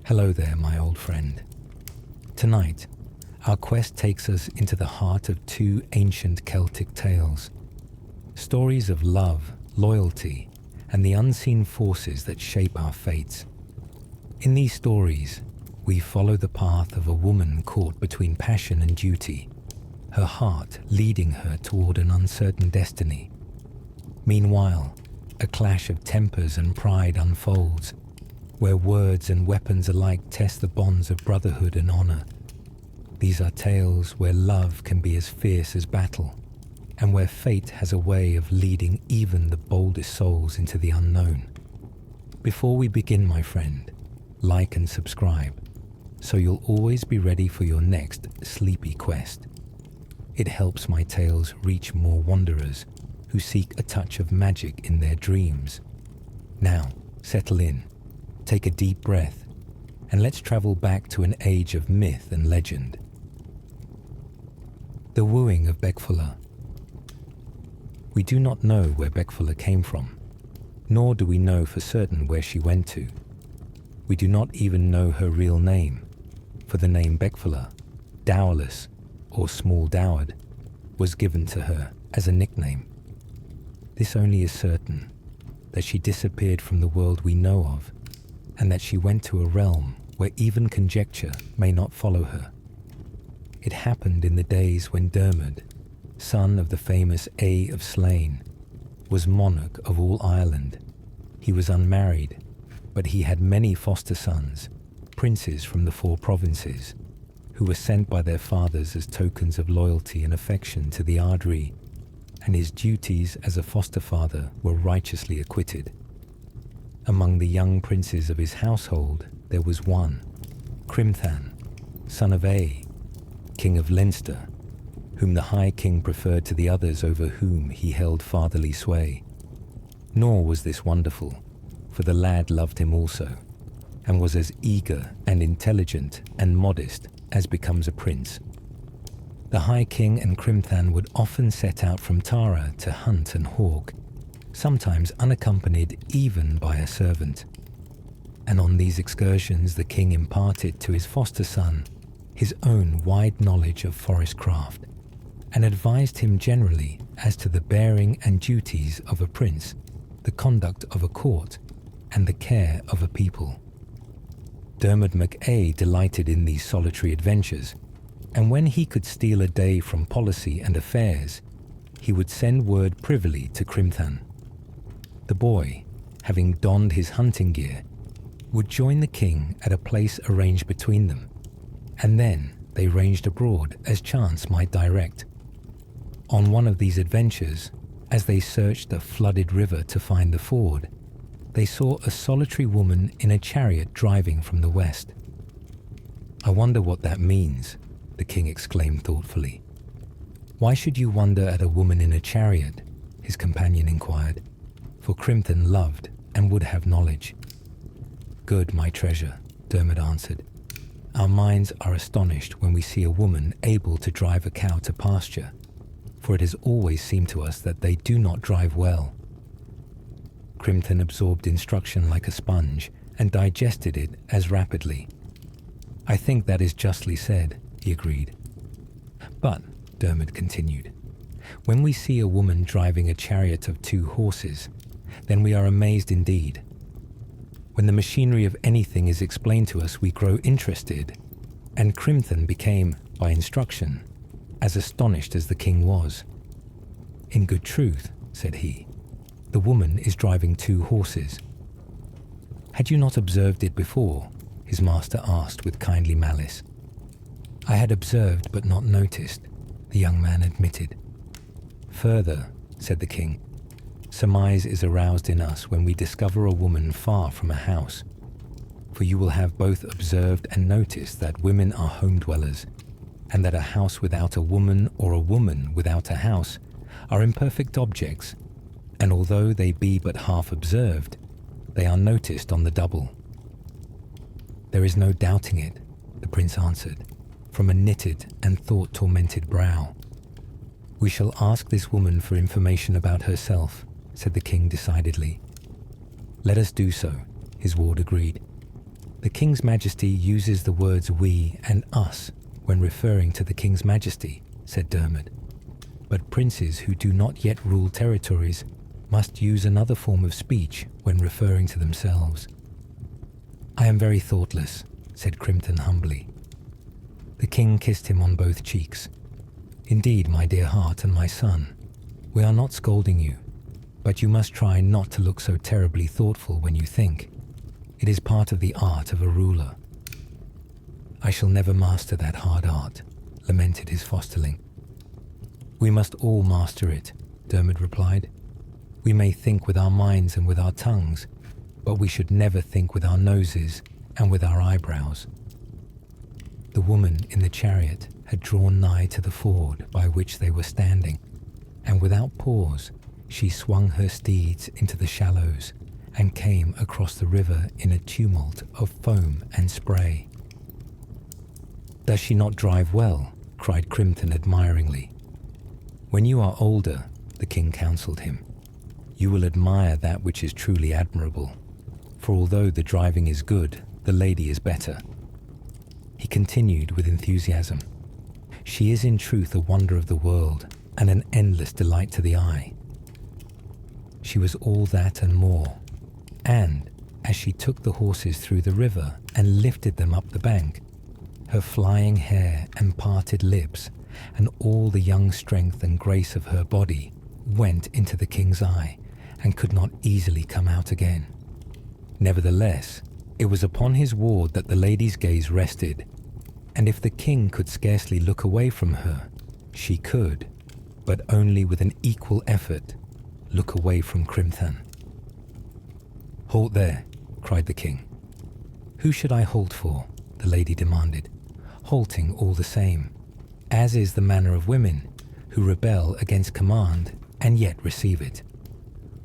Hello there, my old friend. Tonight, our quest takes us into the heart of two ancient Celtic tales. Stories of love, loyalty, and the unseen forces that shape our fates. In these stories, we follow the path of a woman caught between passion and duty, her heart leading her toward an uncertain destiny. Meanwhile, a clash of tempers and pride unfolds, where words and weapons alike test the bonds of brotherhood and honor. These are tales where love can be as fierce as battle, and where fate has a way of leading even the boldest souls into the unknown. Before we begin, my friend, like and subscribe, so you'll always be ready for your next sleepy quest. It helps my tales reach more wanderers who seek a touch of magic in their dreams. Now, settle in, take a deep breath, and let's travel back to an age of myth and legend. The wooing of Becfola. We do not know where Becfola came from, nor do we know for certain where she went to. We do not even know her real name, for the name Becfola, dowerless or small dowered, was given to her as a nickname. This only is certain, that she disappeared from the world we know of, and that she went to a realm where even conjecture may not follow her. It happened in the days when Dermot, son of the famous A of Slane, was monarch of all Ireland. He was unmarried, but he had many foster sons, princes from the 4 provinces, who were sent by their fathers as tokens of loyalty and affection to the Ardrí, and his duties as a foster father were righteously acquitted. Among the young princes of his household there was one, Crimthan, son of A, king of Leinster, whom the High King preferred to the others over whom he held fatherly sway. Nor was this wonderful, for the lad loved him also, and was as eager and intelligent and modest as becomes a prince. The High King and Crimthan would often set out from Tara to hunt and hawk, sometimes unaccompanied even by a servant. And on these excursions the king imparted to his foster son his own wide knowledge of forest craft, and advised him generally as to the bearing and duties of a prince, the conduct of a court, and the care of a people. Dermot MacA delighted in these solitary adventures, and when he could steal a day from policy and affairs, he would send word privily to Crimthan. The boy, having donned his hunting gear, would join the king at a place arranged between them, and then they ranged abroad as chance might direct. On one of these adventures, as they searched the flooded river to find the ford, they saw a solitary woman in a chariot driving from the west. "I wonder what that means," the king exclaimed thoughtfully. "Why should you wonder at a woman in a chariot?" his companion inquired, for Crimthan loved and would have knowledge. "Good, my treasure," Dermot answered. "Our minds are astonished when we see a woman able to drive a cow to pasture, for it has always seemed to us that they do not drive well." Crimthan absorbed instruction like a sponge and digested it as rapidly. "I think that is justly said," he agreed. "But," Dermot continued, "when we see a woman driving a chariot of 2 horses, then we are amazed indeed. When the machinery of anything is explained to us, we grow interested, and Crimthan became, by instruction, as astonished as the king was. 'In good truth,' said he, 'the woman is driving 2 horses.' 'Had you not observed it before?' his master asked with kindly malice. 'I had observed but not noticed,' the young man admitted. 'Further,' said the king, 'surmise is aroused in us when we discover a woman far from a house. For you will have both observed and noticed that women are home dwellers, and that a house without a woman or a woman without a house are imperfect objects, and although they be but half observed, they are noticed on the double.' 'There is no doubting it,' the prince answered, from a knitted and thought-tormented brow. 'We shall ask this woman for information about herself,' said the king decidedly. 'Let us do so,' his ward agreed. The King's Majesty uses the words we and us when referring to the King's Majesty, said Dermot. But princes who do not yet rule territories must use another form of speech when referring to themselves. I am very thoughtless, said Crimton humbly. The king kissed him on both cheeks. Indeed, my dear heart and my son, we are not scolding you, but you must try not to look so terribly thoughtful when you think. It is part of the art of a ruler. I shall never master that hard art, lamented his fosterling. We must all master it, Dermot replied. We may think with our minds and with our tongues, but we should never think with our noses and with our eyebrows. The woman in the chariot had drawn nigh to the ford by which they were standing, and without pause she swung her steeds into the shallows and came across the river in a tumult of foam and spray. Does she not drive well? Cried Crimton admiringly. When you are older, the king counselled him, you will admire that which is truly admirable, for although the driving is good, the lady is better. He continued with enthusiasm, she is in truth a wonder of the world and an endless delight to the eye. She was all that and more, and as she took the horses through the river and lifted them up the bank, her flying hair and parted lips and all the young strength and grace of her body went into the king's eye and could not easily come out again. Nevertheless, it was upon his ward that the lady's gaze rested, and if the king could scarcely look away from her, she could, but only with an equal effort, look away from Crimton. Halt there, cried the king. Who should I halt for? The lady demanded, halting all the same, as is the manner of women who rebel against command and yet receive it.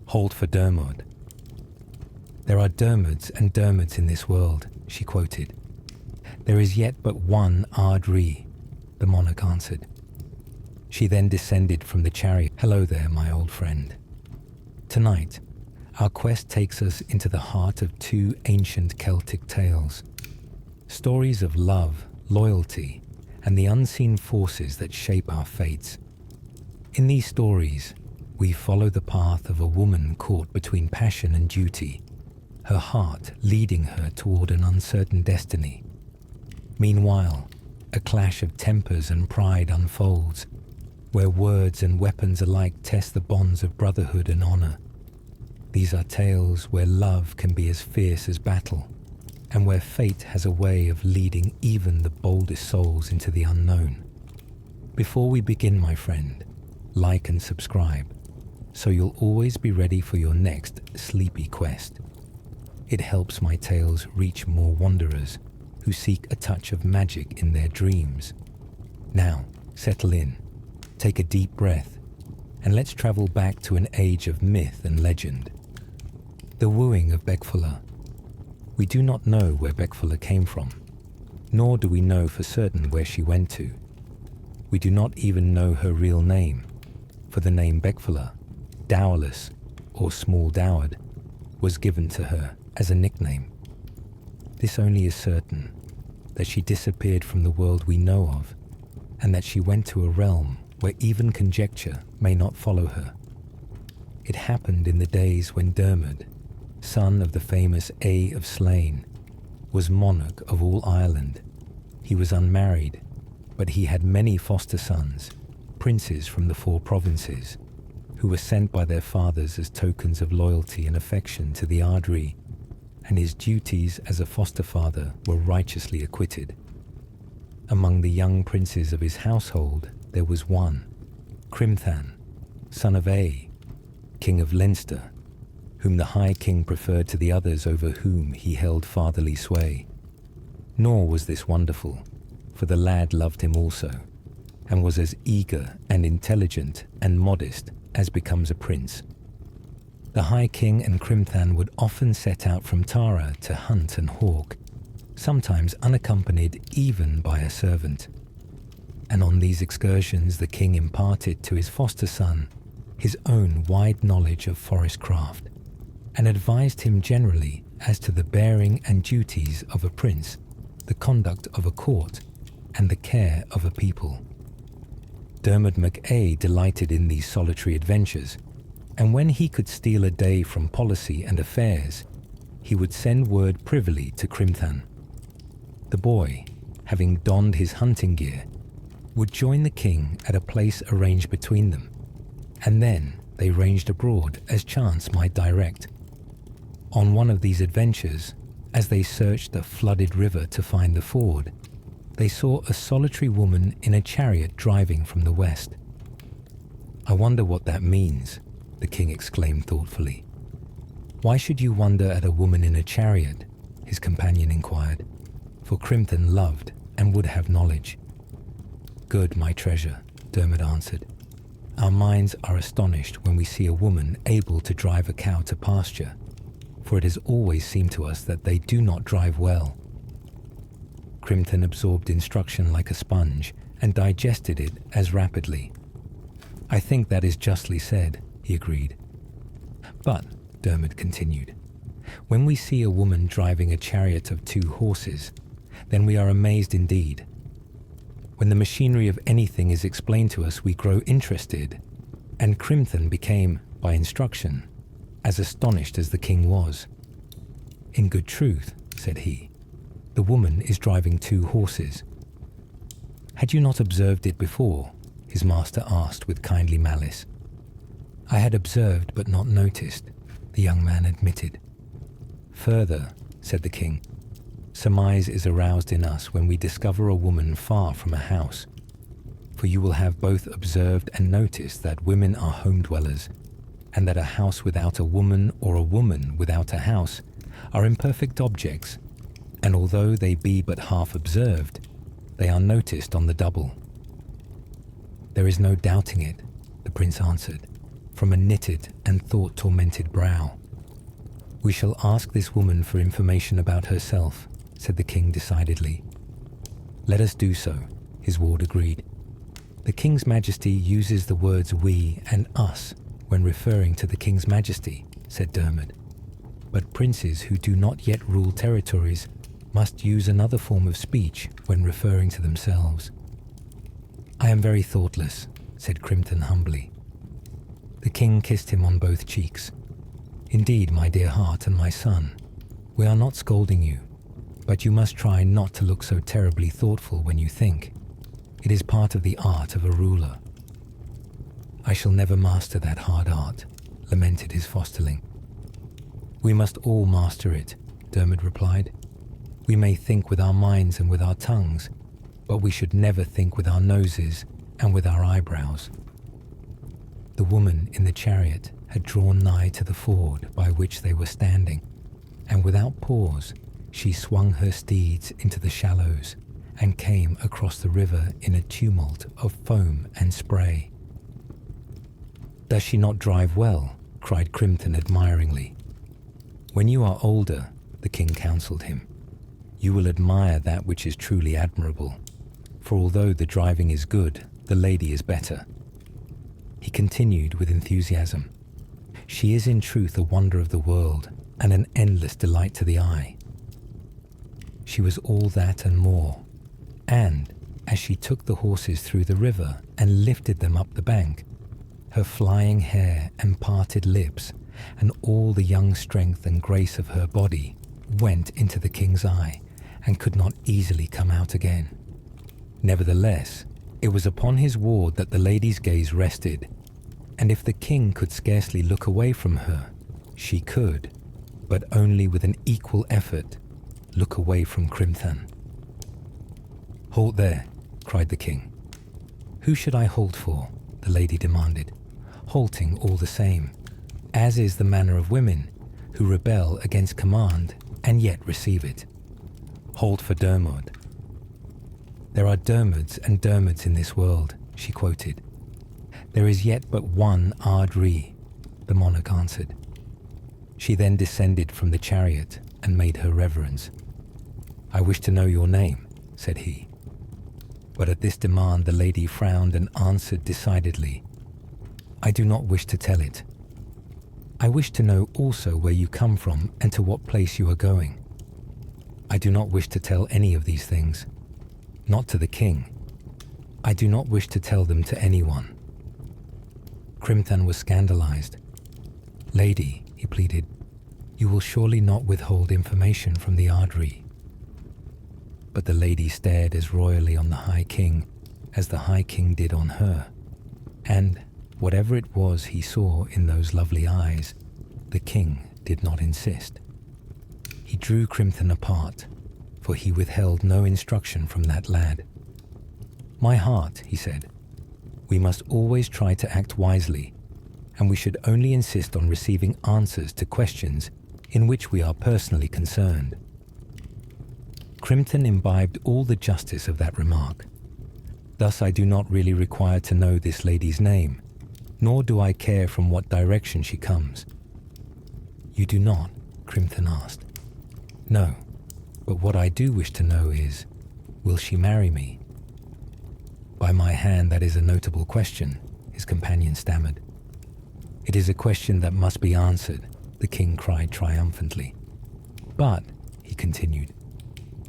Halt for Dermot. There are Dermots and Dermots in this world, she quoted. There is yet but one Ardree, the monarch answered. She then descended from the chariot. Hello there, my old friend. Tonight, our quest takes us into the heart of two ancient Celtic tales. Stories of love, loyalty, and the unseen forces that shape our fates. In these stories, we follow the path of a woman caught between passion and duty, her heart leading her toward an uncertain destiny. Meanwhile, a clash of tempers and pride unfolds, where words and weapons alike test the bonds of brotherhood and honor. These are tales where love can be as fierce as battle, and where fate has a way of leading even the boldest souls into the unknown. Before we begin, my friend, like and subscribe, so you'll always be ready for your next sleepy quest. It helps my tales reach more wanderers who seek a touch of magic in their dreams. Now, settle in, take a deep breath, and let's travel back to an age of myth and legend. The wooing of Becfola. We do not know where Becfola came from, nor do we know for certain where she went to. We do not even know her real name, for the name Becfola, dowerless or small dowered, was given to her as a nickname. This only is certain, that she disappeared from the world we know of, and that she went to a realm where even conjecture may not follow her. It happened in the days when Dermot, son of the famous A of Slane, was monarch of all Ireland. He was unmarried, but he had many foster sons, princes from the 4 provinces, who were sent by their fathers as tokens of loyalty and affection to the Ardree, and his duties as a foster father were righteously acquitted. Among the young princes of his household there was one, Crimton, son of A, king of Leinster, whom the High King preferred to the others over whom he held fatherly sway. Nor was this wonderful, for the lad loved him also, and was as eager and intelligent and modest as becomes a prince. The High King and Crimton would often set out from Tara to hunt and hawk, sometimes unaccompanied even by a servant. And on these excursions the king imparted to his foster son his own wide knowledge of forest craft, and advised him generally as to the bearing and duties of a prince, the conduct of a court, and the care of a people. Dermot MacA delighted in these solitary adventures, and when he could steal a day from policy and affairs, he would send word privily to Crimthan. The boy, having donned his hunting gear, would join the king at a place arranged between them, and then they ranged abroad as chance might direct. On one of these adventures, as they searched the flooded river to find the ford, they saw a solitary woman in a chariot driving from the west. "I wonder what that means," the king exclaimed thoughtfully. "Why should you wonder at a woman in a chariot?" his companion inquired, for Crimthan loved and would have knowledge. "Good, my treasure," Dermot answered. "Our minds are astonished when we see a woman able to drive a cow to pasture, for it has always seemed to us that they do not drive well." Crimthan absorbed instruction like a sponge and digested it as rapidly. "I think that is justly said," he agreed. "But," Dermot continued, "when we see a woman driving a chariot of 2 horses, then we are amazed indeed. When the machinery of anything is explained to us, we grow interested, and Crimthan became, by instruction, as astonished as the king was. 'In good truth,' said he, 'the woman is driving 2 horses.' 'Had you not observed it before?' his master asked with kindly malice. 'I had observed but not noticed,' the young man admitted. 'Further,' said the king, 'surmise is aroused in us when we discover a woman far from a house. For you will have both observed and noticed that women are home dwellers, and that a house without a woman or a woman without a house are imperfect objects, and although they be but half observed, they are noticed on the double.' 'There is no doubting it,' the prince answered, from a knitted and thought-tormented brow. 'We shall ask this woman for information about herself,' said the king decidedly. 'Let us do so,' his ward agreed. 'The King's Majesty uses the words we and us when referring to the King's Majesty,' said Dermot. 'But princes who do not yet rule territories must use another form of speech when referring to themselves.' 'I am very thoughtless,' said Crimthan humbly. The king kissed him on both cheeks. 'Indeed, my dear heart and my son, we are not scolding you, but you must try not to look so terribly thoughtful when you think. It is part of the art of a ruler.' 'I shall never master that hard art,' lamented his fosterling. 'We must all master it,' Dermot replied. 'We may think with our minds and with our tongues, but we should never think with our noses and with our eyebrows.' The woman in the chariot had drawn nigh to the ford by which they were standing, and without pause she swung her steeds into the shallows and came across the river in a tumult of foam and spray. 'Does she not drive well?' cried Crimthan admiringly. 'When you are older,' the king counselled him, 'you will admire that which is truly admirable, for although the driving is good, the lady is better.' He continued with enthusiasm, 'She is in truth a wonder of the world and an endless delight to the eye.' She was all that and more, and as she took the horses through the river and lifted them up the bank, her flying hair and parted lips and all the young strength and grace of her body went into the king's eye and could not easily come out again. Nevertheless, it was upon his ward that the lady's gaze rested, and if the king could scarcely look away from her, she could, but only with an equal effort, look away from Crimthan. 'Halt there,' cried the king. 'Who should I halt for?' the lady demanded, halting all the same, as is the manner of women who rebel against command and yet receive it. 'Halt for Dermot.' 'There are Dermots and Dermots in this world,' she quoted. 'There is yet but one Ardri,' the monarch answered. She then descended from the chariot and made her reverence. 'I wish to know your name,' said he. But at this demand the lady frowned and answered decidedly, 'I do not wish to tell it.' I wish to know also where you come from and to what place you are going. I do not wish to tell any of these things, not to the king. I do not wish to tell them to anyone." Crimthan was scandalized. "Lady," he pleaded, "you will surely not withhold information from the Ardri." But the lady stared as royally on the High King as the High King did on her, and whatever it was he saw in those lovely eyes, the king did not insist. He drew Crimthan apart, for he withheld no instruction from that lad. "My heart," he said, "we must always try to act wisely, and we should only insist on receiving answers to questions in which we are personally concerned." Crimthan imbibed all the justice of that remark. Thus I do not really require to know this lady's name, nor do I care from what direction she comes. "You do not?" Crimthan asked. "No, but what I do wish to know is, will she marry me?" "By my hand, that is a notable question," his companion stammered. "It is a question that must be answered," the king cried triumphantly. "But," he continued,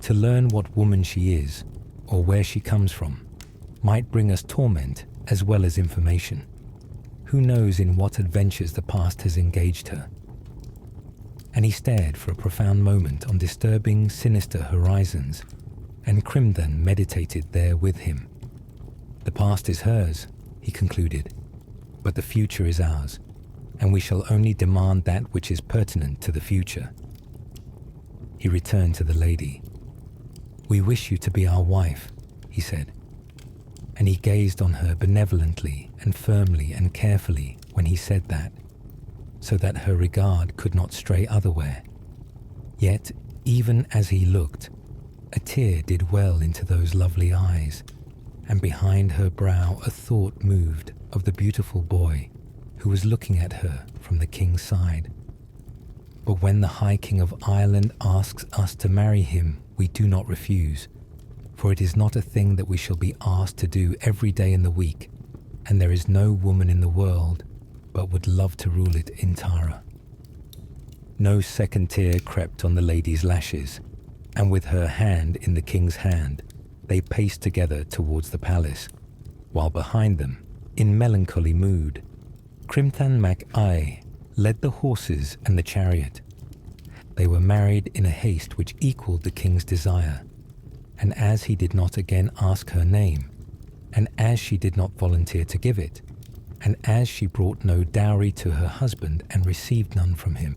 "to learn what woman she is, or where she comes from, might bring us torment as well as information. Who knows in what adventures the past has engaged her?" And he stared for a profound moment on disturbing, sinister horizons, and Crimthan meditated there with him. "The past is hers," he concluded, "but the future is ours, and we shall only demand that which is pertinent to the future." He returned to the lady. "We wish you to be our wife," he said, and he gazed on her benevolently and firmly and carefully when he said that, so that her regard could not stray otherwhere. Yet, even as he looked, a tear did well into those lovely eyes, and behind her brow a thought moved of the beautiful boy who was looking at her from the king's side. "But when the High King of Ireland asks us to marry him, we do not refuse, for it is not a thing that we shall be asked to do every day in the week, and there is no woman in the world but would love to rule it in Tara." No second tear crept on the lady's lashes, and with her hand in the king's hand, they paced together towards the palace, while behind them, in melancholy mood, Crimthan mac Ai led the horses and the chariot. They were married in a haste which equalled the king's desire, and as he did not again ask her name, and as she did not volunteer to give it, and as she brought no dowry to her husband and received none from him,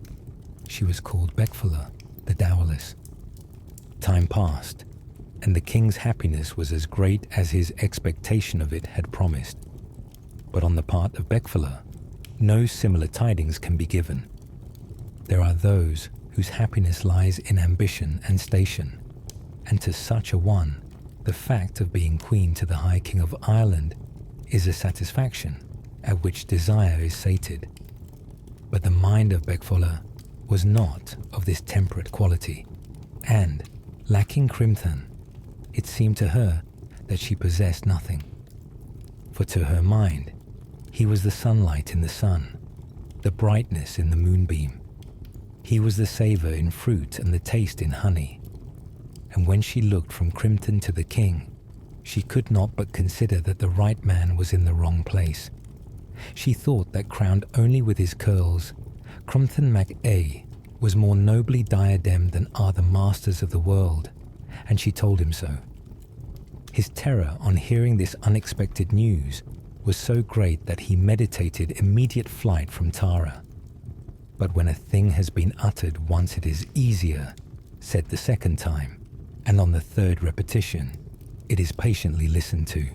she was called Becfola, the dowerless. Time passed, and the king's happiness was as great as his expectation of it had promised. But on the part of Becfola, no similar tidings can be given. There are those whose happiness lies in ambition and station, and to such a one, the fact of being queen to the High King of Ireland is a satisfaction at which desire is sated. But the mind of Becfola was not of this temperate quality, and, lacking Crimthan, it seemed to her that she possessed nothing. For to her mind, he was the sunlight in the sun, the brightness in the moonbeam. He was the savour in fruit and the taste in honey. And when she looked from Crimthan to the king, she could not but consider that the right man was in the wrong place. She thought that crowned only with his curls, Crimthan mac Ai was more nobly diademed than are the masters of the world, and she told him so. His terror on hearing this unexpected news was so great that he meditated immediate flight from Tara. But when a thing has been uttered once, it is easier said the second time, and on the third repetition, it is patiently listened to.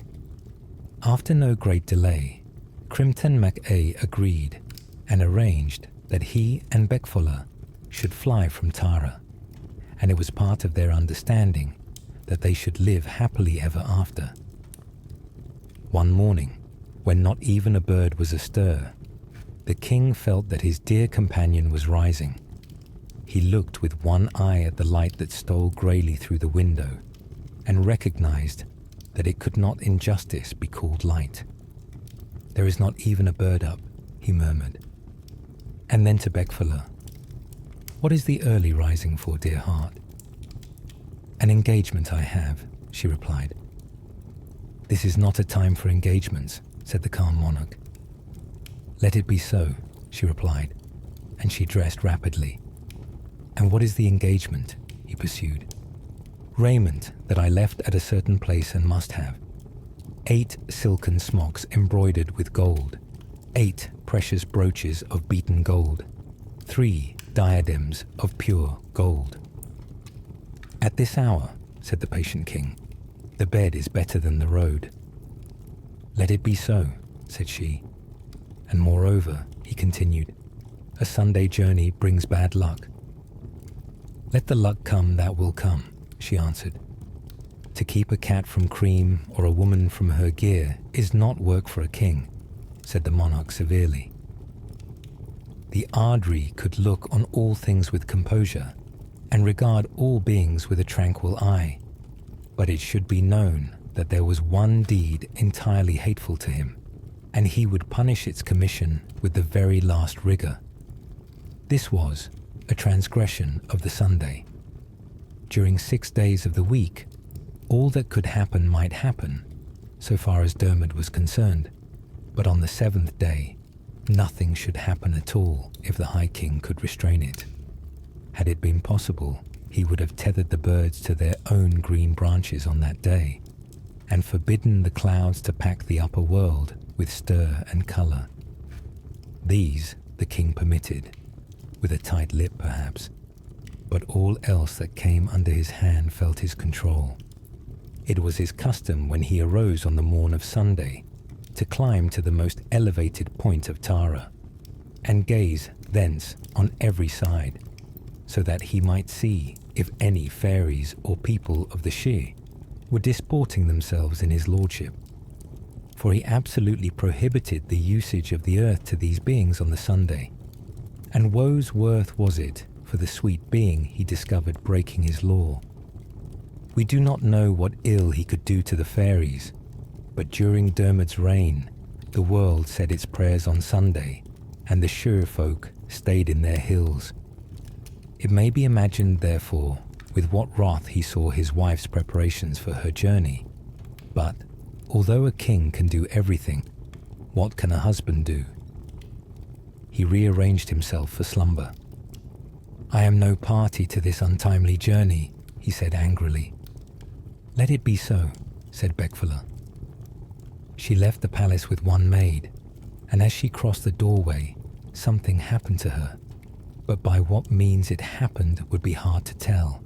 After no great delay, Crimthan mac Ai agreed and arranged that he and Becfola should fly from Tara, and it was part of their understanding that they should live happily ever after. One morning, when not even a bird was astir, the king felt that his dear companion was rising. He looked with one eye at the light that stole greyly through the window, and recognized that it could not in justice be called light. "There is not even a bird up," he murmured. And then to Becfola. What is the early rising for, dear heart? An engagement I have, she replied. This is not a time for engagements, said the calm monarch. Let it be so, she replied, and she dressed rapidly. And what is the engagement? He pursued. Raiment that I left at a certain place and must have. 8 silken smocks embroidered with gold. 8 precious brooches of beaten gold. 3 diadems of pure gold. At this hour, said the patient king, the bed is better than the road. Let it be so, said she. And moreover, he continued, a Sunday journey brings bad luck. Let the luck come that will come, she answered. To keep a cat from cream or a woman from her gear is not work for a king, said the monarch severely. The Ardri could look on all things with composure and regard all beings with a tranquil eye, but it should be known that there was one deed entirely hateful to him, and he would punish its commission with the very last rigor. This was a transgression of the Sunday. During 6 days of the week, all that could happen might happen, so far as Dermot was concerned, but on the 7th day, nothing should happen at all if the High King could restrain it. Had it been possible, he would have tethered the birds to their own green branches on that day, and forbidden the clouds to pack the upper world with stir and colour. These the king permitted, with a tight lip perhaps, but all else that came under his hand felt his control. It was his custom when he arose on the morn of Sunday to climb to the most elevated point of Tara, and gaze thence on every side, so that he might see if any fairies or people of the Shire were disporting themselves in his lordship. For he absolutely prohibited the usage of the earth to these beings on the Sunday, and woe's worth was it for the sweet being he discovered breaking his law. We do not know what ill he could do to the fairies, but during Dermot's reign, the world said its prayers on Sunday, and the Shire folk stayed in their hills. It may be imagined, therefore, with what wrath he saw his wife's preparations for her journey. But, although a king can do everything, what can a husband do? He rearranged himself for slumber. I am no party to this untimely journey, he said angrily. Let it be so, said Becfola. She left the palace with one maid, and as she crossed the doorway, something happened to her, but by what means it happened would be hard to tell.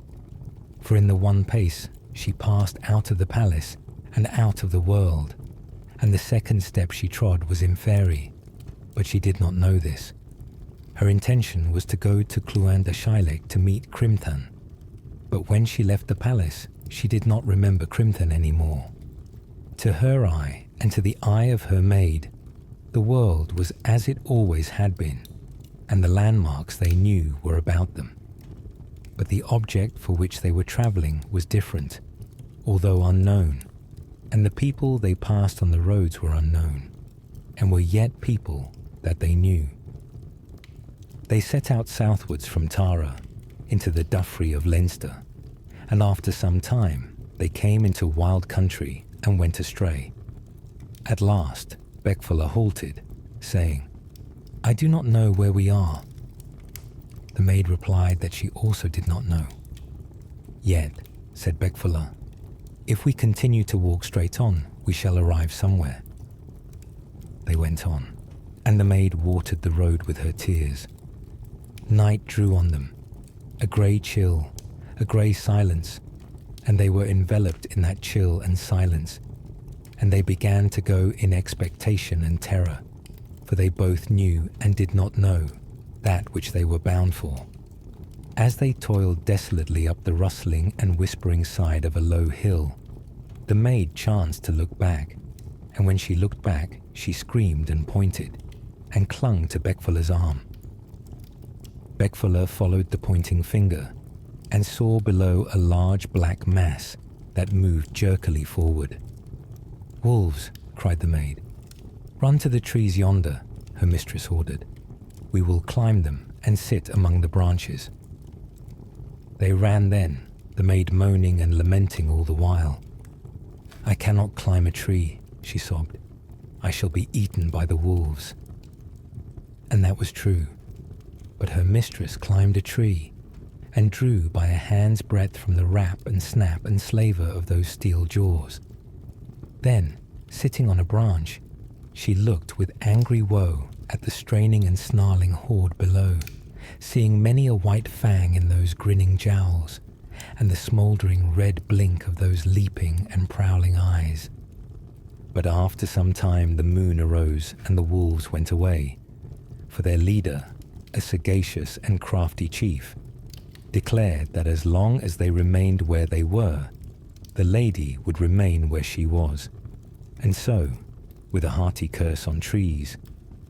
For in the one pace, she passed out of the palace and out of the world, and the second step she trod was in fairy, but she did not know this. Her intention was to go to Clwanda Shylek to meet Crimthan, but when she left the palace, she did not remember Crimthan anymore. To her eye, and to the eye of her maid, the world was as it always had been, and the landmarks they knew were about them. But the object for which they were travelling was different, although unknown, and the people they passed on the roads were unknown, and were yet people that they knew. They set out southwards from Tara, into the Duffrey of Leinster, and after some time they came into wild country and went astray. At last, Becfola halted, saying, I do not know where we are. The maid replied that she also did not know. Yet, said Becfola, if we continue to walk straight on, we shall arrive somewhere. They went on, and the maid watered the road with her tears. Night drew on them, a grey chill, a grey silence, and they were enveloped in that chill and silence, and they began to go in expectation and terror, for they both knew and did not know that which they were bound for. As they toiled desolately up the rustling and whispering side of a low hill, the maid chanced to look back, and when she looked back, she screamed and pointed, and clung to Becfola's arm. Becfola followed the pointing finger, and saw below a large black mass that moved jerkily forward. Wolves, cried the maid. Run to the trees yonder, her mistress ordered. We will climb them and sit among the branches." They ran then, the maid moaning and lamenting all the while. "I cannot climb a tree," she sobbed. "I shall be eaten by the wolves." And that was true. But her mistress climbed a tree and drew by a hand's breadth from the rap and snap and slaver of those steel jaws. Then, sitting on a branch, she looked with angry woe at the straining and snarling horde below, seeing many a white fang in those grinning jowls, and the smouldering red blink of those leaping and prowling eyes. But after some time the moon arose and the wolves went away, for their leader, a sagacious and crafty chief, declared that as long as they remained where they were, the lady would remain where she was. And so, with a hearty curse on trees,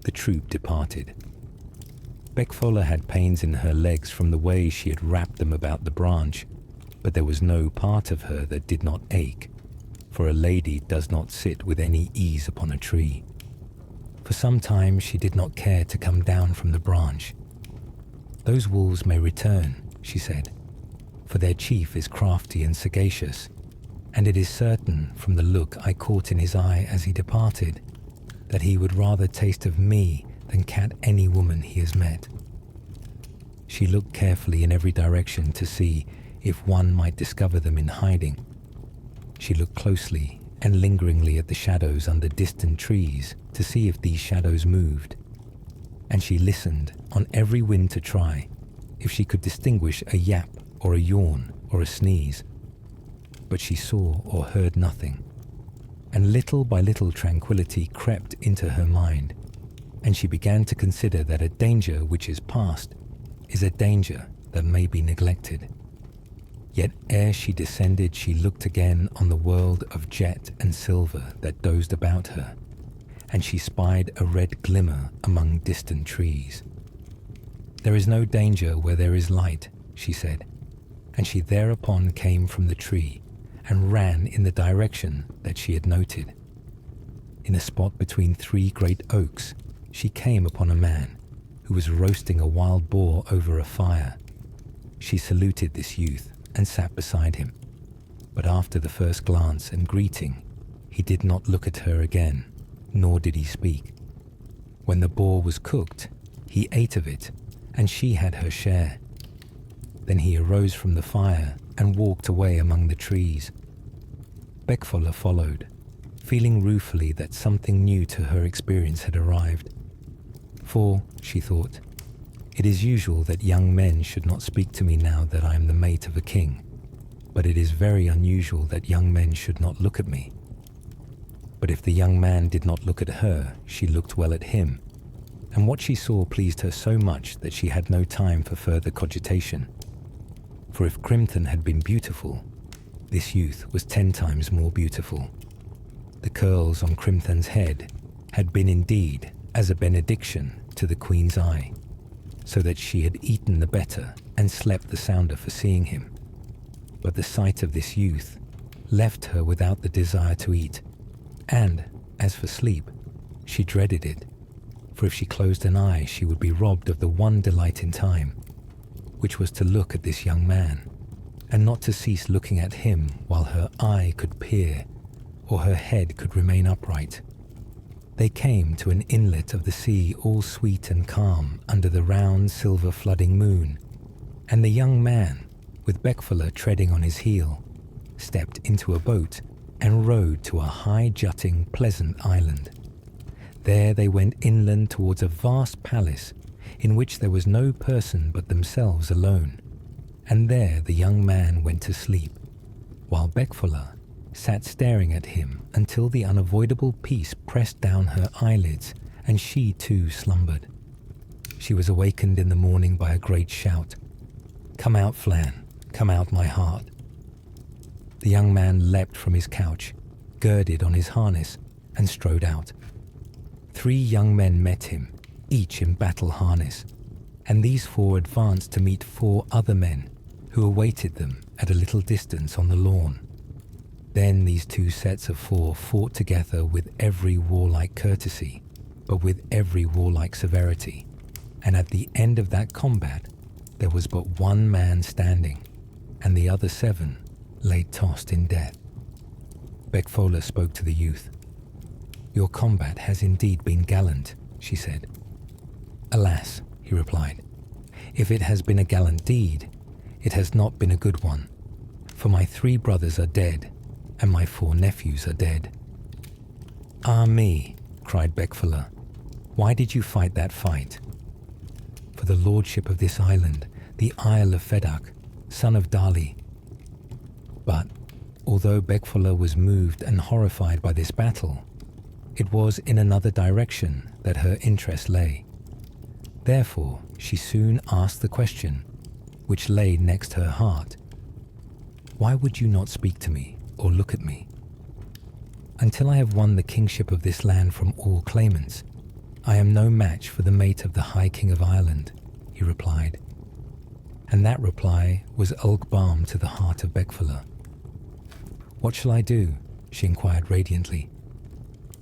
the troop departed. Becfola had pains in her legs from the way she had wrapped them about the branch, but there was no part of her that did not ache, for a lady does not sit with any ease upon a tree. For some time she did not care to come down from the branch. "Those wolves may return," she said, "for their chief is crafty and sagacious, and it is certain from the look I caught in his eye as he departed, that he would rather taste of me than cat any woman he has met." She looked carefully in every direction to see if one might discover them in hiding. She looked closely and lingeringly at the shadows under distant trees to see if these shadows moved, and she listened on every wind to try if she could distinguish a yap or a yawn or a sneeze. But she saw or heard nothing, and little by little tranquility crept into her mind, and she began to consider that a danger which is past is a danger that may be neglected. Yet ere she descended she looked again on the world of jet and silver that dozed about her, and she spied a red glimmer among distant trees. "There is no danger where there is light," she said, and she thereupon came from the tree and ran in the direction that she had noted. In a spot between three great oaks, she came upon a man who was roasting a wild boar over a fire. She saluted this youth and sat beside him, but after the first glance and greeting, he did not look at her again, nor did he speak. When the boar was cooked, he ate of it, and she had her share. Then he arose from the fire and walked away among the trees. Becfola followed, feeling ruefully that something new to her experience had arrived. For, she thought, it is usual that young men should not speak to me now that I am the mate of a king, but it is very unusual that young men should not look at me. But if the young man did not look at her, she looked well at him, and what she saw pleased her so much that she had no time for further cogitation. For if Crimthan had been beautiful, this youth was 10 times more beautiful. The curls on Crimthan's head had been indeed as a benediction to the Queen's eye, so that she had eaten the better and slept the sounder for seeing him. But the sight of this youth left her without the desire to eat, and, as for sleep, she dreaded it, for if she closed an eye she would be robbed of the one delight in time, which was to look at this young man, and not to cease looking at him while her eye could peer, or her head could remain upright. They came to an inlet of the sea all sweet and calm under the round silver flooding moon, and the young man, with Becfola treading on his heel, stepped into a boat and rowed to a high jutting pleasant island. There they went inland towards a vast palace in which there was no person but themselves alone, and there the young man went to sleep, while Becfola sat staring at him until the unavoidable peace pressed down her eyelids and she too slumbered. She was awakened in the morning by a great shout. "Come out, Flan, come out, my heart." The young man leapt from his couch, girded on his harness, and strode out. 3 young men met him, each in battle harness, and these 4 advanced to meet 4 other men who awaited them at a little distance on the lawn. Then these 2 sets of 4 fought together with every warlike courtesy, but with every warlike severity. and at the end of that combat there was but one man standing, and the other 7 lay tossed in death. Becfola spoke to the youth. "Your combat has indeed been gallant," she said. "Alas," he replied, "if it has been a gallant deed, it has not been a good one, for my 3 brothers are dead, and my 4 nephews are dead." "Ah me," cried Becfola, "why did you fight that fight?" "For the lordship of this island, the Isle of Fedak, son of Dali." But although Becfola was moved and horrified by this battle, it was in another direction that her interest lay. Therefore, she soon asked the question, which lay next her heart. "Why would you not speak to me or look at me?" "Until I have won the kingship of this land from all claimants, I am no match for the mate of the High King of Ireland," he replied. And that reply was ulk balm to the heart of Becfola. "What shall I do?" she inquired radiantly.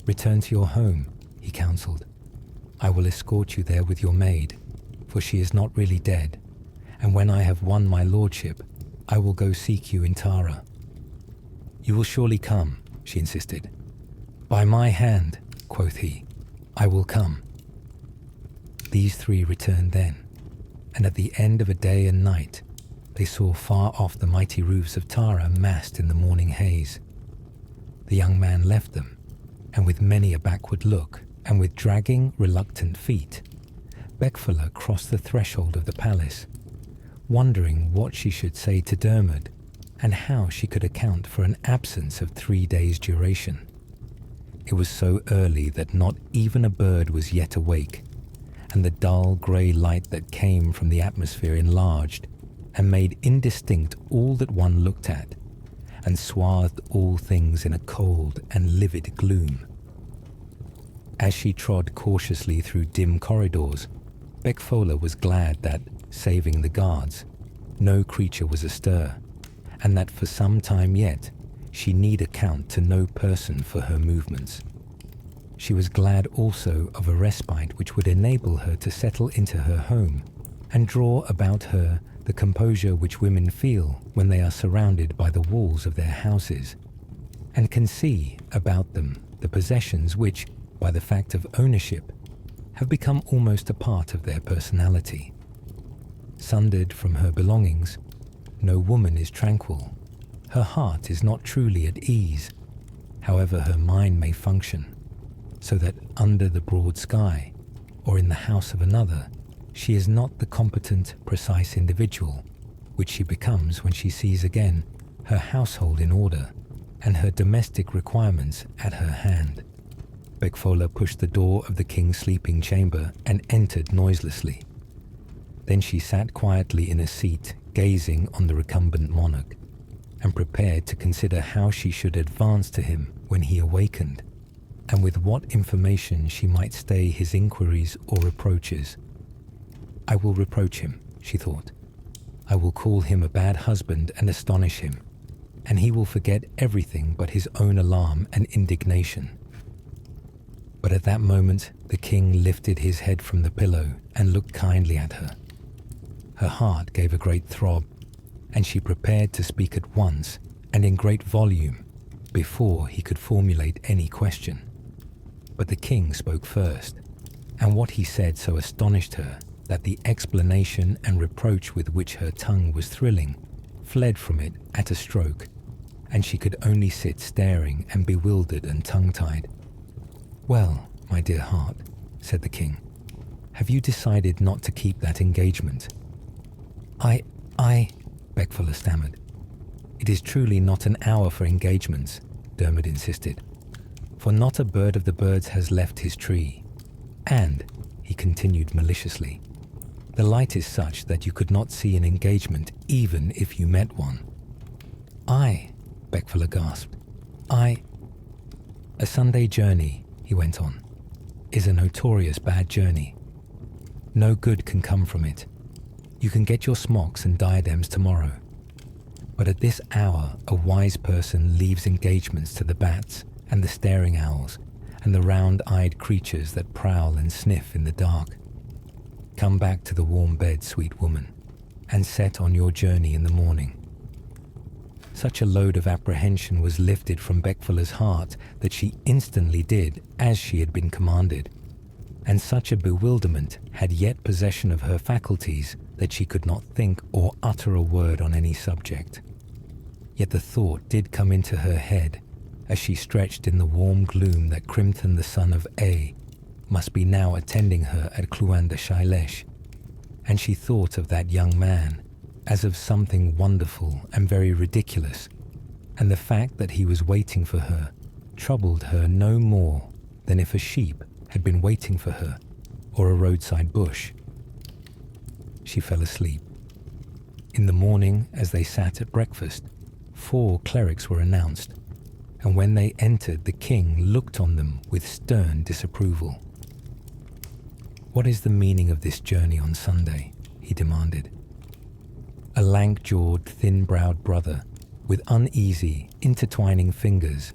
"Return to your home," he counselled. "I will escort you there with your maid, for she is not really dead, and when I have won my lordship, I will go seek you in Tara." "You will surely come," she insisted. "By my hand," quoth he, "I will come." These 3 returned then, and at the end of a day and night, they saw far off the mighty roofs of Tara massed in the morning haze. The young man left them, and with many a backward look, and with dragging, reluctant feet, Becfola crossed the threshold of the palace, wondering what she should say to Dermot, and how she could account for an absence of 3 days' duration. It was so early that not even a bird was yet awake, and the dull grey light that came from the atmosphere enlarged and made indistinct all that one looked at, and swathed all things in a cold and livid gloom. As she trod cautiously through dim corridors, Becfola was glad that, saving the guards, no creature was astir, and that for some time yet she need account to no person for her movements. She was glad also of a respite which would enable her to settle into her home and draw about her the composure which women feel when they are surrounded by the walls of their houses, and can see about them the possessions which, by the fact of ownership, have become almost a part of their personality. Sundered from her belongings, no woman is tranquil. Her heart is not truly at ease, however her mind may function, so that under the broad sky, or in the house of another, she is not the competent, precise individual which she becomes when she sees again her household in order and her domestic requirements at her hand. Becfola pushed the door of the king's sleeping chamber and entered noiselessly. Then she sat quietly in a seat, gazing on the recumbent monarch, and prepared to consider how she should advance to him when he awakened, and with what information she might stay his inquiries or reproaches. "I will reproach him," she thought. "I will call him a bad husband and astonish him, and he will forget everything but his own alarm and indignation." But at that moment the king lifted his head from the pillow and looked kindly at her. Her heart gave a great throb, and she prepared to speak at once and in great volume before he could formulate any question. But the king spoke first, and what he said so astonished her that the explanation and reproach with which her tongue was thrilling fled from it at a stroke, and she could only sit staring and bewildered and tongue-tied. "Well, my dear heart," said the king, "have you decided not to keep that engagement?" I, Becfola stammered. "It is truly not an hour for engagements," Dermot insisted, "for not a bird of the birds has left his tree. And," he continued maliciously, "the light is such that you could not see an engagement even if you met one." "I," Becfola gasped, "A Sunday journey," he went on, "is a notorious bad journey. No good can come from it. You can get your smocks and diadems tomorrow. But at this hour a wise person leaves engagements to the bats and the staring owls and the round-eyed creatures that prowl and sniff in the dark. Come back to the warm bed, sweet woman, and set on your journey in the morning." Such a load of apprehension was lifted from Becfola's heart that she instantly did as she had been commanded, and such a bewilderment had yet possession of her faculties that she could not think or utter a word on any subject. Yet the thought did come into her head as she stretched in the warm gloom that Crimton the son of A must be now attending her at Clwyn de Shailesh, and she thought of that young man as of something wonderful and very ridiculous, and the fact that he was waiting for her troubled her no more than if a sheep had been waiting for her or a roadside bush. She fell asleep. In the morning, as they sat at breakfast, 4 clerics were announced, and when they entered, the king looked on them with stern disapproval. "What is the meaning of this journey on Sunday?" he demanded. A lank-jawed, thin-browed brother with uneasy, intertwining fingers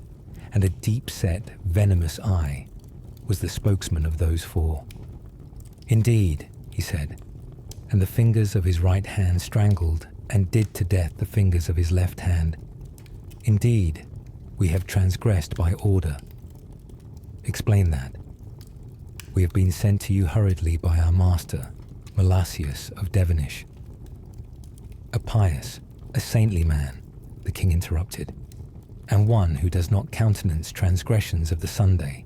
and a deep-set, venomous eye was the spokesman of those 4. "Indeed," he said, and the fingers of his right hand strangled and did to death the fingers of his left hand. "Indeed, we have transgressed by order." "Explain that." "We have been sent to you hurriedly by our master, Melasius of Devonish." "A pious, a saintly man," the king interrupted, "and one who does not countenance transgressions of the Sunday."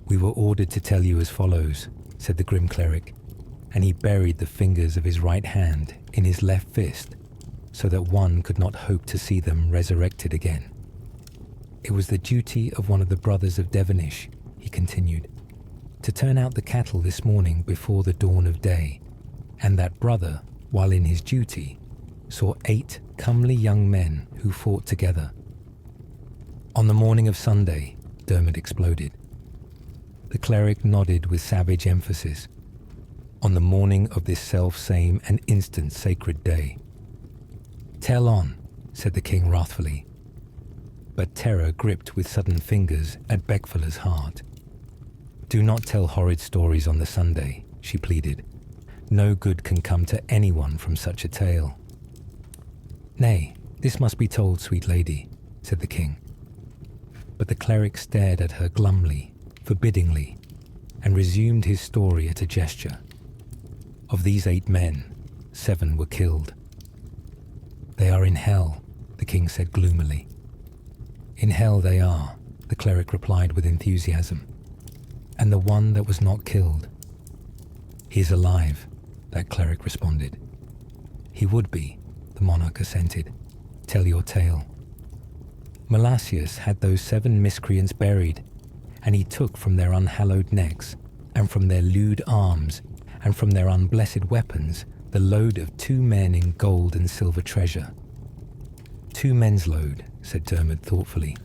"We were ordered to tell you as follows," said the grim cleric, and he buried the fingers of his right hand in his left fist so that one could not hope to see them resurrected again. "It was the duty of one of the brothers of Devonish," he continued, "to turn out the cattle this morning before the dawn of day, and that brother, while in his duty, saw 8 comely young men who fought together." "On the morning of Sunday," Dermot exploded. The cleric nodded with savage emphasis. "On the morning of this self-same and instant sacred day." "Tell on," said the king wrathfully. But terror gripped with sudden fingers at Becfola's heart. "Do not tell horrid stories on the Sunday," she pleaded. "No good can come to anyone from such a tale." "Nay, this must be told, sweet lady," said the king. But the cleric stared at her glumly, forbiddingly, and resumed his story at a gesture. "Of these 8 men, 7 were killed." "They are in hell," the king said gloomily. "In hell they are," the cleric replied with enthusiasm. "And the one that was not killed?" "He is alive," that cleric responded. "He would be," the monarch assented. "Tell your tale." "Melasius had those 7 miscreants buried, and he took from their unhallowed necks, and from their lewd arms, and from their unblessed weapons, the load of 2 men in gold and silver treasure." "2 men's load," said Dermot thoughtfully.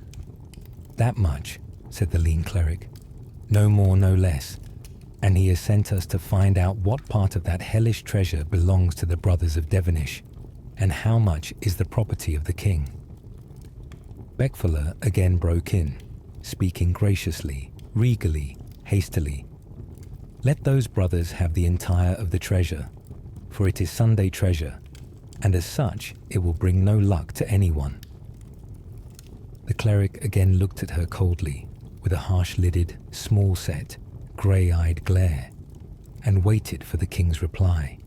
"That much," said the lean cleric. "No more, no less. And he has sent us to find out what part of that hellish treasure belongs to the brothers of Devonish, and how much is the property of the king." Becfola again broke in, speaking graciously, regally, hastily. "Let those brothers have the entire of the treasure, for it is Sunday treasure, and as such it will bring no luck to anyone." The cleric again looked at her coldly, with a harsh-lidded, small-set, grey-eyed glare, and waited for the king's reply.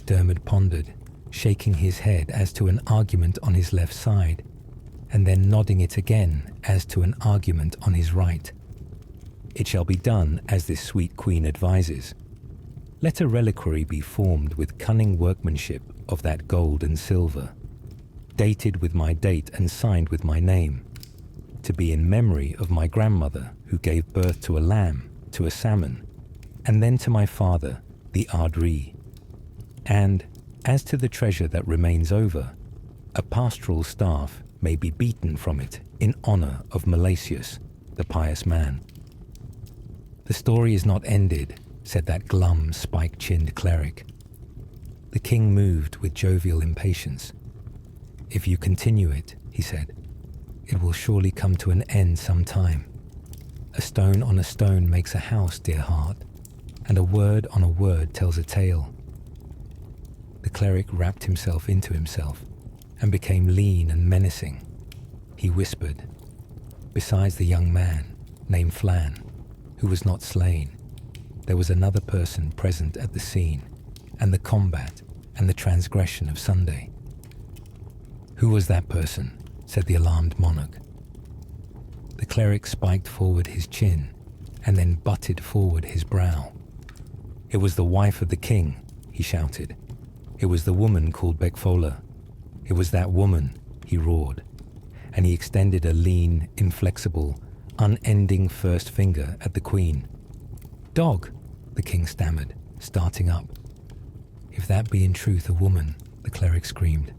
Dermot pondered, shaking his head as to an argument on his left side, and then nodding it again as to an argument on his right. "It shall be done as this sweet queen advises. Let a reliquary be formed with cunning workmanship of that gold and silver, dated with my date and signed with my name, to be in memory of my grandmother who gave birth to a lamb, to a salmon, and then to my father, the Ardri. And, as to the treasure that remains over, a pastoral staff may be beaten from it in honor of Melasius, the pious man." "The story is not ended," said that glum, spike-chinned cleric. The king moved with jovial impatience. "If you continue it," he said, "it will surely come to an end some time. A stone on a stone makes a house, dear heart, and a word on a word tells a tale. The cleric wrapped himself into himself and became lean and menacing. He whispered, "Besides the young man, named Flan, who was not slain, there was another person present at the scene, and the combat, and the transgression of Sunday." "Who was that person?" said the alarmed monarch. The cleric spiked forward his chin, and then butted forward his brow. "It was the wife of the king," he shouted. "It was the woman called Becfola. It was that woman," he roared, and he extended a lean, inflexible, unending first finger at the queen. "Dog!" the king stammered, starting up. "If that be in truth a woman," the cleric screamed.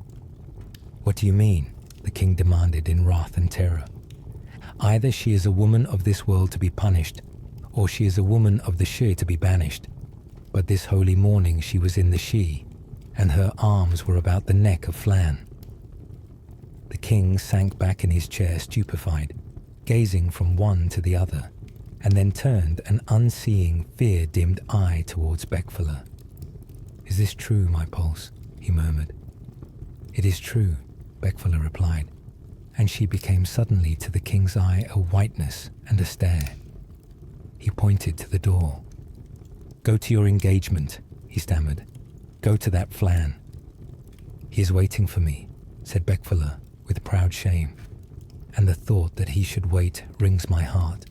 "What do you mean?" the king demanded in wrath and terror. "Either she is a woman of this world to be punished, or she is a woman of the She to be banished. But this holy morning she was in the She, and her arms were about the neck of Flan." The king sank back in his chair stupefied, gazing from one to the other, and then turned an unseeing, fear-dimmed eye towards Becfola. "Is this true, my pulse?" he murmured. "It is true," Becfola replied, and she became suddenly to the king's eye a whiteness and a stare. He pointed to the door. "Go to your engagement," he stammered. "Go to that Flan." "He is waiting for me," said Becfola with proud shame, and the thought that he should wait wrings my heart.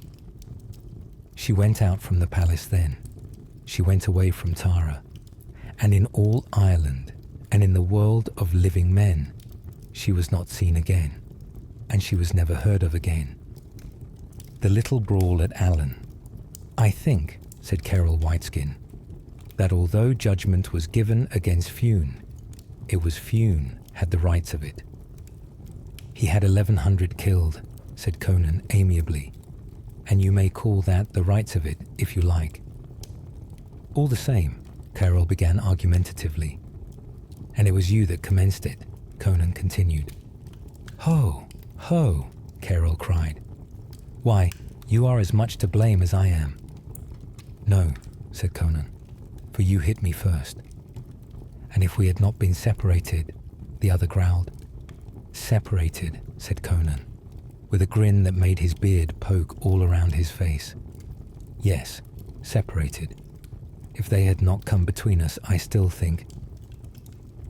She went out from the palace then. She went away from Tara, and in all Ireland and in the world of living men, she was not seen again, and she was never heard of again. The little brawl at Allen. "I think," said Carol Whiteskin, "that although judgment was given against Fianna, it was Fianna had the rights of it." "He had 1,100 killed," said Conan amiably, "and you may call that the rights of it if you like." "All the same," Carol began argumentatively. "And it was you that commenced it," Conan continued. "Ho, ho," Carol cried. "Why, you are as much to blame as I am." "No," said Conan, "for you hit me first." "And if we had not been separated," the other growled. "Separated," said Conan, with a grin that made his beard poke all around his face. "Yes, separated. If they had not come between us, I still think—"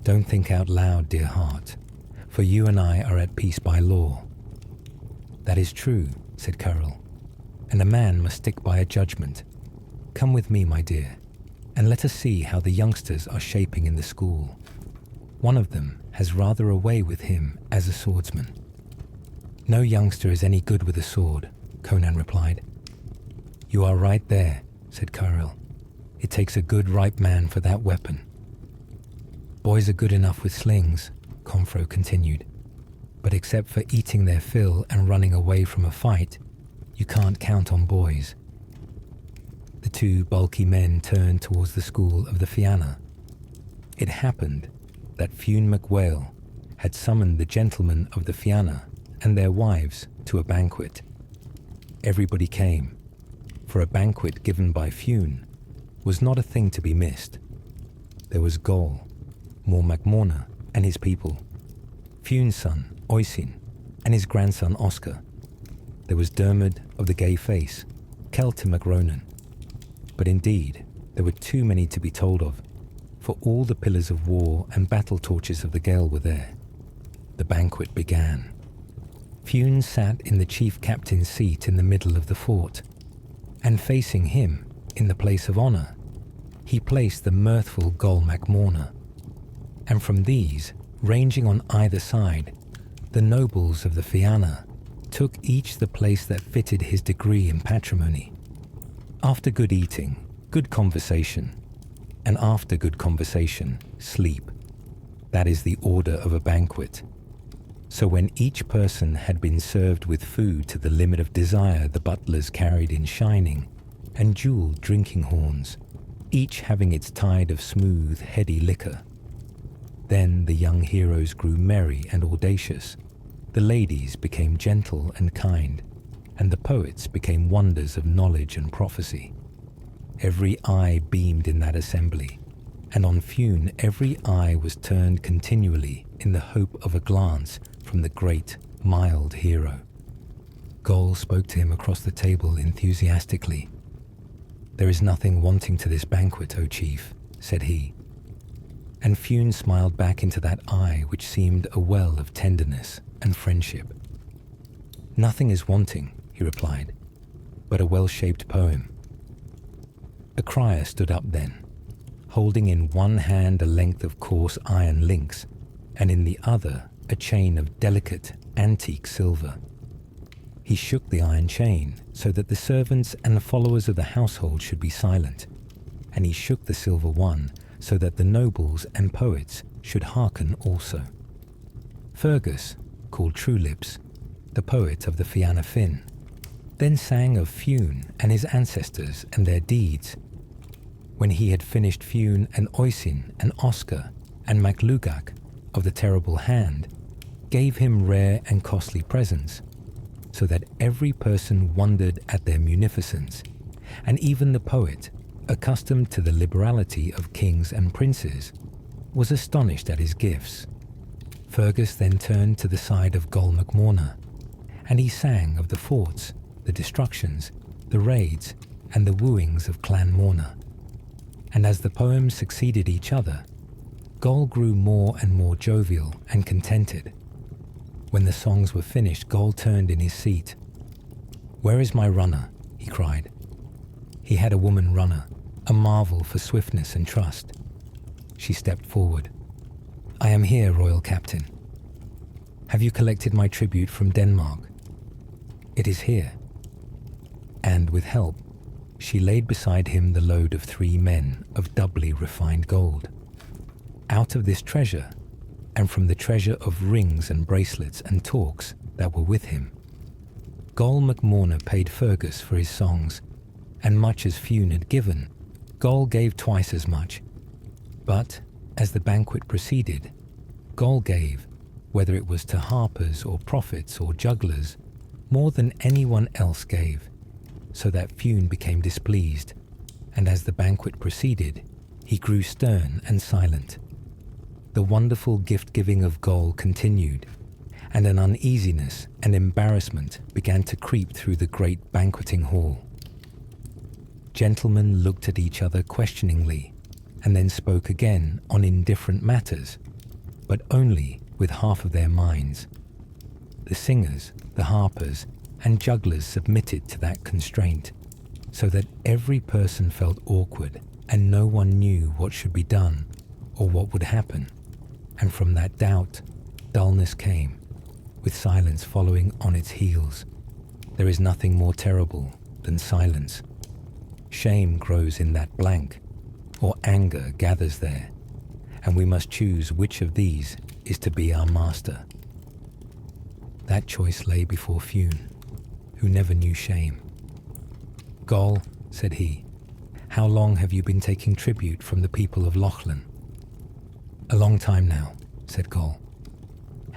"Don't think out loud, dear heart, for you and I are at peace by law." "That is true," said Carol, "and a man must stick by a judgment. Come with me, my dear, and let us see how the youngsters are shaping in the school. One of them has rather a way with him as a swordsman." "No youngster is any good with a sword," Conan replied. "You are right there," said Carol. "It takes a good ripe man for that weapon." "Boys are good enough with slings," Confro continued, "but except for eating their fill and running away from a fight, you can't count on boys." The two bulky men turned towards the school of the Fianna. It happened that Fianna MacWhale had summoned the gentlemen of the Fianna and their wives to a banquet. Everybody came, for a banquet given by Fianna was not a thing to be missed. There was Goll, Mór MacMorna and his people, Fionn's son, Oisin, and his grandson, Oscar. There was Dermot of the Gay Face, Celtic MacRonan. But indeed, there were too many to be told of, for all the pillars of war and battle torches of the Gael were there. The banquet began. Fionn sat in the chief captain's seat in the middle of the fort, and facing him, in the place of honour, he placed the mirthful Goll MacMorna. And from these, ranging on either side, the nobles of the Fianna took each the place that fitted his degree in patrimony. After good eating, good conversation, and after good conversation, sleep. That is the order of a banquet. So when each person had been served with food to the limit of desire, the butlers carried in shining and jeweled drinking horns, each having its tide of smooth, heady liquor. Then the young heroes grew merry and audacious, the ladies became gentle and kind, and the poets became wonders of knowledge and prophecy. Every eye beamed in that assembly, and on Fianna every eye was turned continually in the hope of a glance from the great, mild hero. Goll spoke to him across the table enthusiastically. "There is nothing wanting to this banquet, O chief," said he. And Fianna smiled back into that eye which seemed a well of tenderness and friendship. "Nothing is wanting," he replied, "but a well-shaped poem." A crier stood up then, holding in one hand a length of coarse iron links, and in the other a chain of delicate, antique silver. He shook the iron chain so that the servants and the followers of the household should be silent, and he shook the silver one so that the nobles and poets should hearken also. Fergus, called True Lips, the poet of the Fianna Fin, then sang of Fianna and his ancestors and their deeds. When he had finished Fianna and Oisin and Oscar and Maclugach of the Terrible Hand, gave him rare and costly presents, so that every person wondered at their munificence, and even the poet, accustomed to the liberality of kings and princes, was astonished at his gifts. Fergus then turned to the side of Goll MacMorna, and he sang of the forts, the destructions, the raids, and the wooings of Clan Morna. And as the poems succeeded each other, Goll grew more and more jovial and contented. When the songs were finished, Goll turned in his seat. "Where is my runner?" he cried. He had a woman runner, a marvel for swiftness and trust. She stepped forward. "I am here, Royal Captain." "Have you collected my tribute from Denmark?" "It is here." And with help, she laid beside him the load of 3 men of doubly refined gold. Out of this treasure, and from the treasure of rings and bracelets and torques that were with him, Goll MacMorna paid Fergus for his songs, and much as Fianna had given, Goll gave twice as much. But, as the banquet proceeded, Goll gave, whether it was to harpers or prophets or jugglers, more than anyone else gave, so that Fianna became displeased, and as the banquet proceeded, he grew stern and silent. The wonderful gift-giving of Goll continued, and an uneasiness and embarrassment began to creep through the great banqueting hall. Gentlemen looked at each other questioningly, and then spoke again on indifferent matters, but only with half of their minds. The singers, the harpers, and jugglers submitted to that constraint, so that every person felt awkward, and no one knew what should be done or what would happen. And from that doubt, dullness came, with silence following on its heels. There is nothing more terrible than silence. Shame grows in that blank, or anger gathers there, and we must choose which of these is to be our master. That choice lay before Fianna, who never knew shame. "Goll," said he, "how long have you been taking tribute from the people of Lochlan?" "A long time now," said Goll,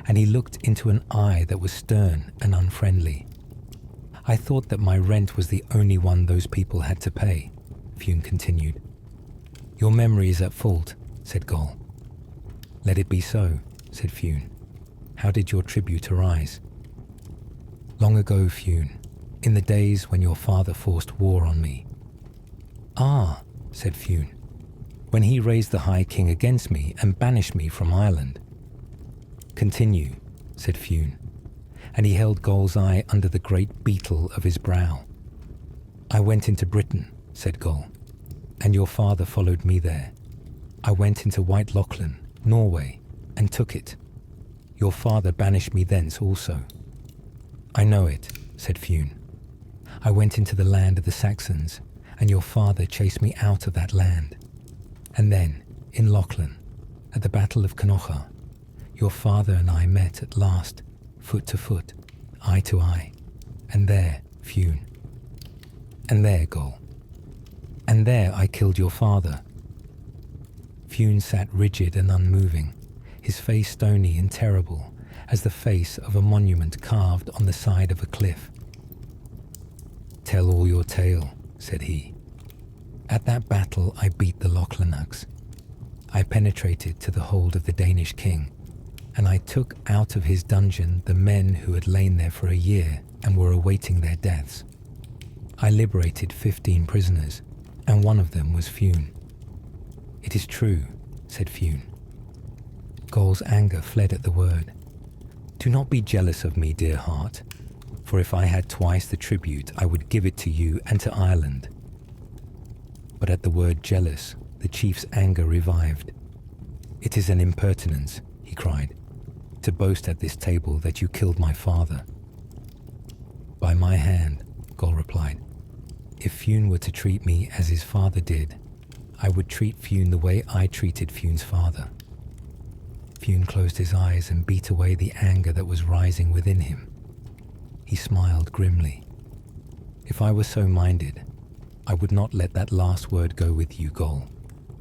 and he looked into an eye that was stern and unfriendly. "I thought that my rent was the only one those people had to pay," Fianna continued. "Your memory is at fault," said Goll. "Let it be so," said Fianna. "How did your tribute arise?" "Long ago, Fianna, in the days when your father forced war on me." "Ah," said Fianna, "when he raised the High King against me and banished me from Ireland." "Continue," said Fianna, and he held Goll's eye under the great beetle of his brow. "I went into Britain," said Goll, "and your father followed me there. I went into White Lochlan, Norway, and took it. Your father banished me thence also." "I know it," said Fianna. "I went into the land of the Saxons, and your father chased me out of that land. And then, in Lochlan, at the Battle of Knocha, your father and I met at last, foot to foot, eye to eye. And there, Fianna. And there, Goll. And there I killed your father." Fianna sat rigid and unmoving, his face stony and terrible as the face of a monument carved on the side of a cliff. "Tell all your tale," said he. At that battle I beat the Lochlanaks. I penetrated to the hold of the Danish king, and I took out of his dungeon the men who had lain there for a year and were awaiting their deaths. I liberated 15 prisoners, and one of them was Fianna. It is true, said Fianna. Goll's anger fled at the word. Do not be jealous of me, dear heart, for if I had twice the tribute, I would give it to you and to Ireland. But at the word jealous, the chief's anger revived. It is an impertinence, he cried, to boast at this table that you killed my father. By my hand, Goll replied. If Fianna were to treat me as his father did, I would treat Fianna the way I treated Fianna's father. Fianna closed his eyes and beat away the anger that was rising within him. He smiled grimly. If I were so minded, I would not let that last word go with you, Goll,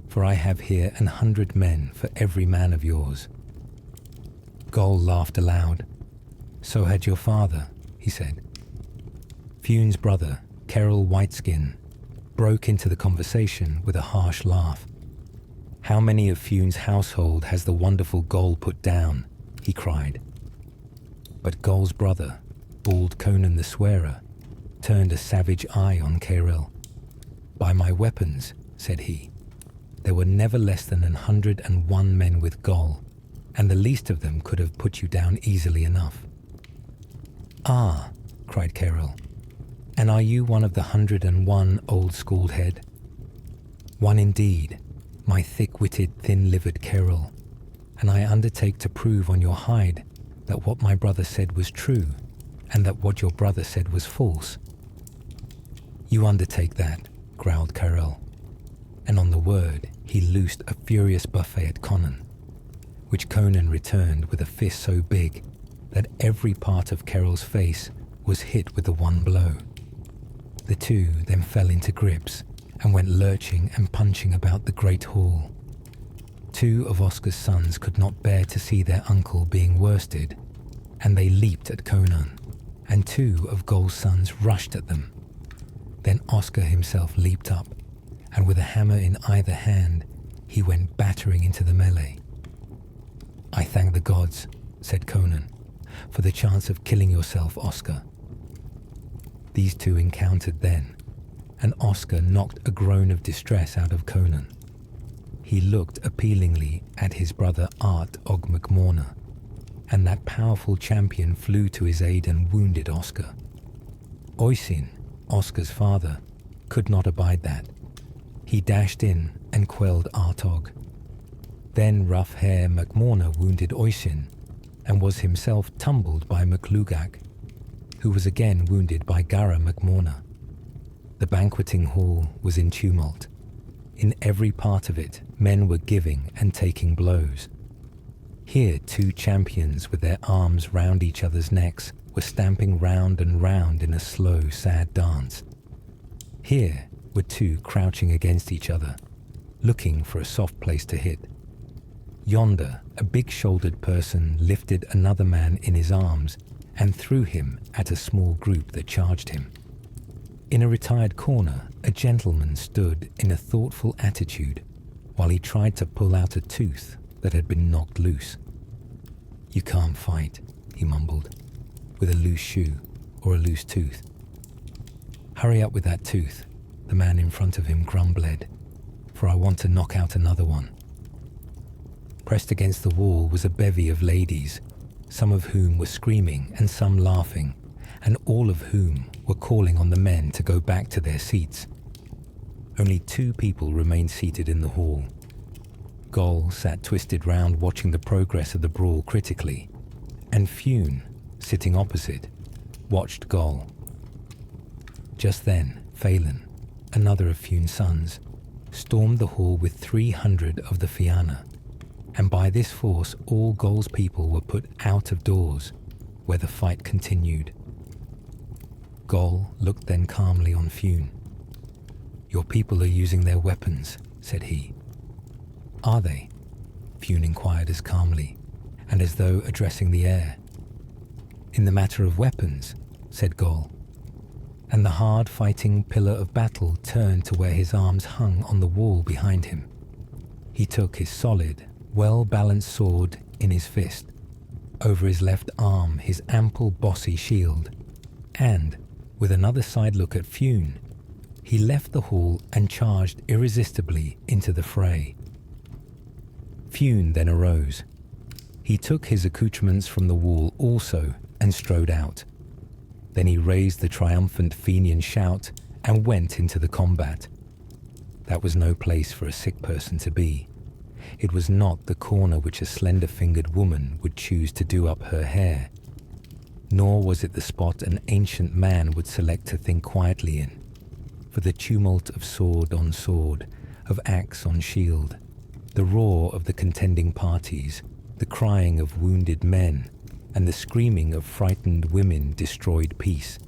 for I have here 100 men for every man of yours. Goll laughed aloud. So had your father, he said. Fianna's brother, Cerral Whiteskin, broke into the conversation with a harsh laugh. How many of Fianna's household has the wonderful Goll put down? He cried. But Goll's brother, bald Conan the Swearer, turned a savage eye on Cerral. By my weapons, said he, there were never less than 101 men with Goll, and the least of them could have put you down easily enough. Ah, cried Cerral, and are you one of the 101 old-schooled head? One indeed, my thick-witted, thin-livered Cerral, and I undertake to prove on your hide that what my brother said was true, and that what your brother said was false. You undertake that, growled Cerral, and on the word he loosed a furious buffet at Conan, which Conan returned with a fist so big that every part of Cerral's face was hit with the one blow. The two then fell into grips and went lurching and punching about the great hall. Two of Oscar's sons could not bear to see their uncle being worsted, and they leaped at Conan, and two of Goll's sons rushed at them. Then Oscar himself leaped up, and with a hammer in either hand, he went battering into the melee. I thank the gods, said Conan, for the chance of killing yourself, Oscar. These two encountered then, and Oscar knocked a groan of distress out of Conan. He looked appealingly at his brother Art Og MacMorna, and that powerful champion flew to his aid and wounded Oscar. Oisin, Oscar's father, could not abide that. He dashed in and quelled Artog. Then rough hair MacMorna wounded Oisin, and was himself tumbled by MacLugach, who was again wounded by Gara MacMorna. The banqueting hall was in tumult. In every part of it, men were giving and taking blows. Here 2 champions with their arms round each other's necks were stamping round and round in a slow, sad dance. Here were 2 crouching against each other, looking for a soft place to hit. Yonder, a big-shouldered person lifted another man in his arms and threw him at a small group that charged him. In a retired corner, a gentleman stood in a thoughtful attitude while he tried to pull out a tooth that had been knocked loose. You can't fight, he mumbled, with a loose shoe or a loose tooth. Hurry up with that tooth, the man in front of him grumbled, for I want to knock out another one. Pressed against the wall was a bevy of ladies, some of whom were screaming and some laughing, and all of whom were calling on the men to go back to their seats. Only 2 people remained seated in the hall. Goll sat twisted round watching the progress of the brawl critically, and Fianna, sitting opposite, watched Goll. Just then, Phelan, another of Fianna's sons, stormed the hall with 300 of the Fianna, and by this force all Goll's people were put out of doors, where the fight continued. Goll looked then calmly on Fianna. Your people are using their weapons, said he. Are they? Fianna inquired as calmly, and as though addressing the air. In the matter of weapons, said Goll. and the hard-fighting pillar of battle turned to where his arms hung on the wall behind him. He took his solid, well-balanced sword in his fist, over his left arm his ample bossy shield, and, with another side look at Fianna, he left the hall and charged irresistibly into the fray. Fianna then arose. He took his accoutrements from the wall also and strode out. Then he raised the triumphant Fenian shout and went into the combat. That was no place for a sick person to be. It was not the corner which a slender-fingered woman would choose to do up her hair, nor was it the spot an ancient man would select to think quietly in. For the tumult of sword on sword, of axe on shield, the roar of the contending parties, the crying of wounded men, and the screaming of frightened women destroyed peace.